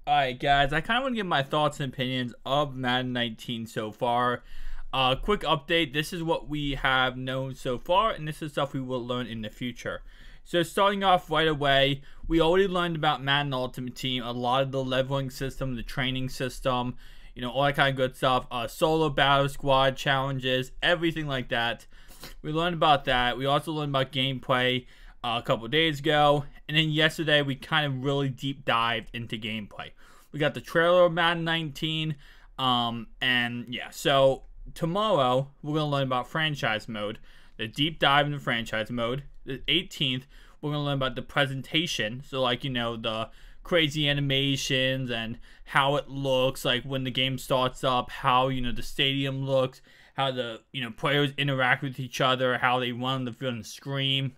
Alright guys, I kind of want to give my thoughts and opinions of Madden 19 so far. Quick update, this is what we have known so far, and this is stuff we will learn in the future. So starting off right away, we already learned about Madden Ultimate Team, a lot of the leveling system, the training system, you know, all that kind of good stuff. Solo battle squad challenges, everything like that. We learned about that. We also learned about gameplay a couple days ago, and then yesterday we kind of really deep dived into gameplay. We got the trailer of Madden 19, and yeah, so tomorrow we're going to learn about franchise mode, the deep dive into franchise mode. The 18th, we're going to learn about the presentation, so like, you know, the crazy animations and how it looks like when the game starts up, how, you know, the stadium looks, how the, you know, players interact with each other, how they run on the field and scream.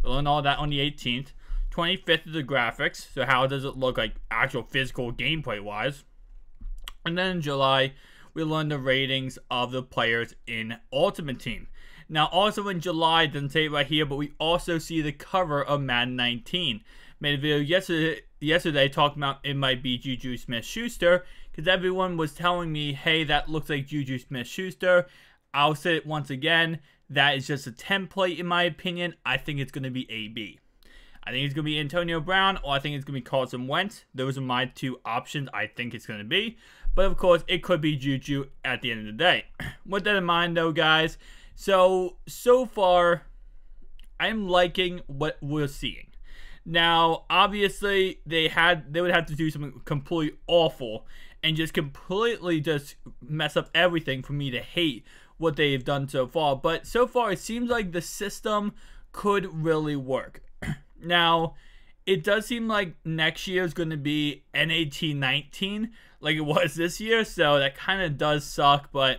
We'll learn all that on the 18th. 25th is the graphics, so how does it look like actual physical gameplay wise. And then in July, we learn the ratings of the players in Ultimate Team. Now also in July, it doesn't say it right here, but we also see the cover of Madden 19. Made a video yesterday talking about it might be Juju Smith-Schuster, because everyone was telling me, hey, that looks like Juju Smith-Schuster. I'll say it once again, that is just a template in my opinion. I think it's going to be AB. I think it's going to be Antonio Brown, or I think it's going to be Carson Wentz. Those are my two options I think it's going to be. But of course, it could be Juju at the end of the day. With that in mind though, guys, so far, I'm liking what we're seeing. Now, obviously, they would have to do something completely awful and just completely just mess up everything for me to hate what they've done so far. But so far, it seems like the system could really work. Now, it does seem like next year is going to be NAT 19 like it was this year, so that kind of does suck, but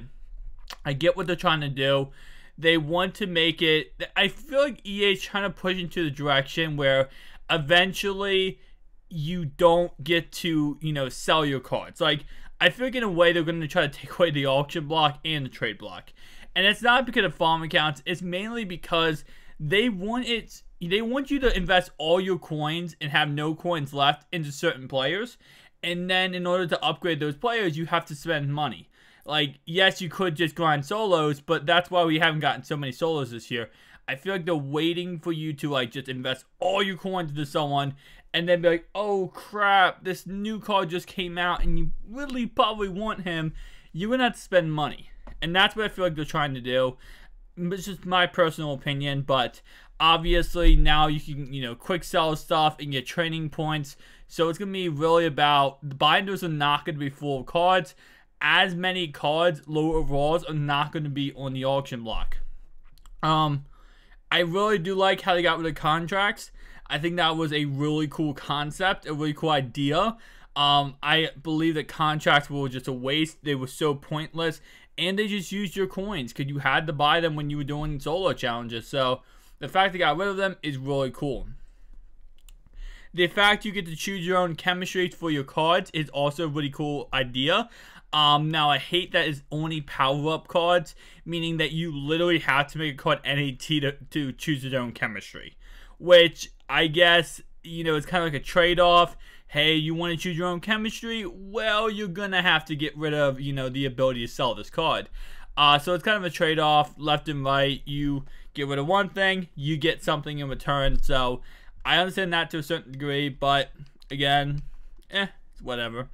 I get what they're trying to do. They want to make it, I feel like EA is trying to push into the direction where eventually you don't get to, you know, sell your cards. Like, I feel like in a way they're going to try to take away the auction block and the trade block. And it's not because of farm accounts, it's mainly because they want you to invest all your coins and have no coins left into certain players. And then in order to upgrade those players, you have to spend money. Like, yes, you could just grind solos, but that's why we haven't gotten so many solos this year. I feel like they're waiting for you to, like, just invest all your coins into someone and then be like, oh, crap, this new card just came out and you really probably want him. You're going to have to spend money. And that's what I feel like they're trying to do. It's just my personal opinion, but obviously now you can, you know, quick sell stuff and get training points. So it's going to be really about, the binders are not going to be full of cards. As many cards, low overalls, are not going to be on the auction block. I really do like how they got rid of contracts. I think that was a really cool concept, a really cool idea. I believe that contracts were just a waste. They were so pointless. And they just used your coins because you had to buy them when you were doing solo challenges. So the fact they got rid of them is really cool. The fact you get to choose your own chemistry for your cards is also a really cool idea. Now I hate that it's only power-up cards, meaning that you literally have to make a card NAT to choose your own chemistry. Which, I guess, you know, it's kind of like a trade-off. Hey, you want to choose your own chemistry? Well, you're gonna have to get rid of, you know, the ability to sell this card. So it's kind of a trade-off, left and right. You get rid of one thing, you get something in return. So I understand that to a certain degree, but again, it's whatever.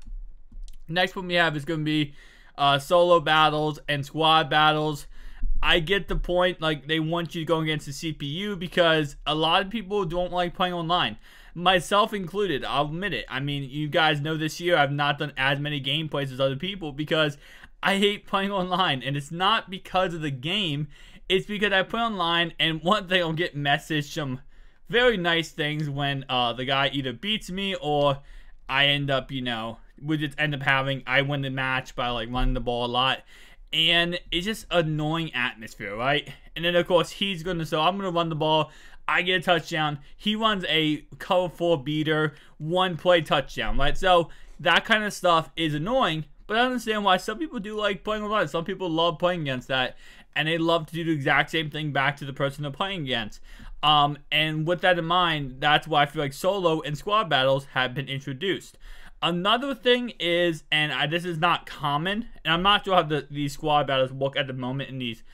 Next one we have is going to be solo battles and squad battles. I get the point, like, they want you to go against the CPU because a lot of people don't like playing online. Myself included, I'll admit it. I mean, you guys know this year I've not done as many gameplays as other people because I hate playing online. And it's not because of the game, it's because I play online and one thing, I'll get messaged some very nice things when the guy either beats me or I end up, you know, we just end up having, I win the match by like running the ball a lot. And it's just annoying atmosphere, right? And then of course he's going to, so I'm going to run the ball, I get a touchdown, he runs a cover 4 beater, 1 play touchdown, right? So that kind of stuff is annoying, but I understand why some people do like playing online. Some people love playing against that, and they love to do the exact same thing back to the person they're playing against. And with that in mind, that's why I feel like solo and squad battles have been introduced. Another thing is, and this is not common, and I'm not sure how these squad battles look at the moment in these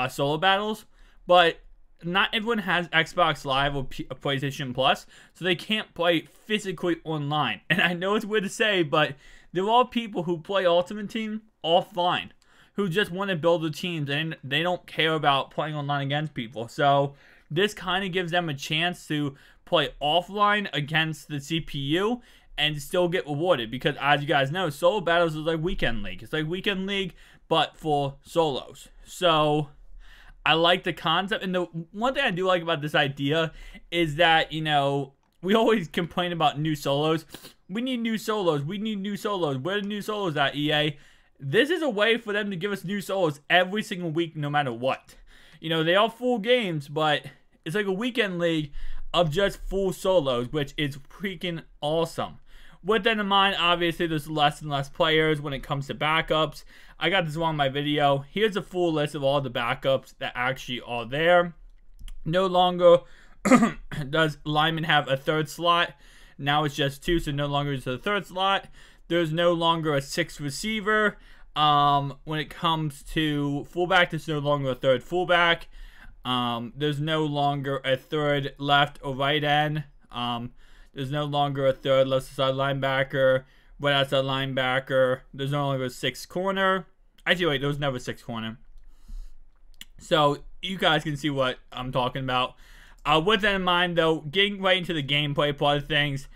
solo battles, but not everyone has Xbox Live or PlayStation Plus, so they can't play physically online. And I know it's weird to say, but there are people who play Ultimate Team offline, who just want to build their teams, and they don't care about playing online against people. So this kind of gives them a chance to play offline against the CPU and still get rewarded, because as you guys know, solo battles is like Weekend League. It's like Weekend League, but for solos. So I like the concept, and the one thing I do like about this idea is that, you know, we always complain about new solos. We need new solos. We need new solos. Where are the new solos at, EA? This is a way for them to give us new solos every single week, no matter what. You know, they are full games, but it's like a Weekend League of just full solos, which is freaking awesome. With that in mind, obviously, there's less and less players when it comes to backups. I got this one in my video. Here's a full list of all the backups that actually are there. No longer does lineman have a third slot. Now it's just 2, so no longer is it a third slot. There's no longer a 6th receiver. When it comes to fullback, there's no longer a third fullback. There's no longer a third left or right end. There's no longer a third left side linebacker, right outside linebacker. There's no longer a 6th corner. Actually, wait, there was never a 6th corner. So you guys can see what I'm talking about. With that in mind, though, getting right into the gameplay part of things,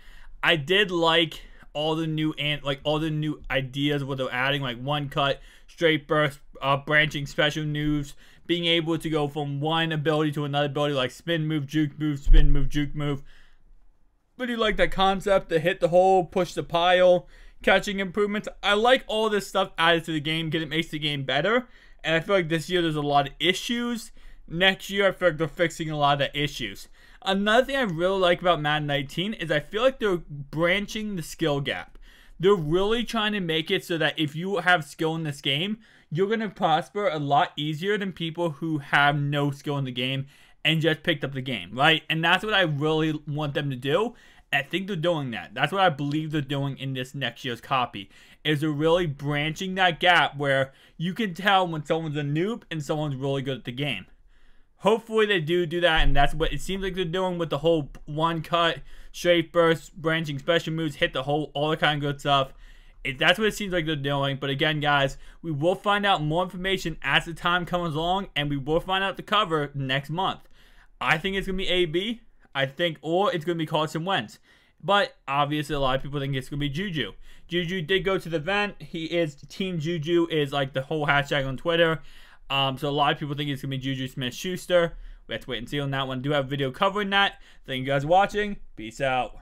I did like all the new ideas what they're adding, like one cut, straight burst, branching special moves, being able to go from one ability to another ability, like spin move, juke move, spin move, juke move. Really like that concept, to hit the hole, push the pile, catching improvements. I like all this stuff added to the game because it makes the game better. And I feel like this year there's a lot of issues. Next year I feel like they're fixing a lot of issues. Another thing I really like about Madden 19 is I feel like they're branching the skill gap. They're really trying to make it so that if you have skill in this game, you're going to prosper a lot easier than people who have no skill in the game and just picked up the game, right? And that's what I really want them to do. And I think they're doing that. That's what I believe they're doing in this next year's copy, is they're really branching that gap where you can tell when someone's a noob and someone's really good at the game. Hopefully they do that, and that's what it seems like they're doing with the whole one cut, straight burst, branching special moves, hit the hole, all the kind of good stuff. That's what it seems like they're doing. But again, guys, we will find out more information as the time comes along, and we will find out the cover next month. I think it's going to be AB, or it's going to be Carson Wentz. But obviously, a lot of people think it's going to be Juju. Juju did go to the event. He is, Team Juju is like the whole hashtag on Twitter. So a lot of people think it's going to be Juju Smith-Schuster. Let's wait and see on that one. I do have a video covering that. Thank you guys for watching. Peace out.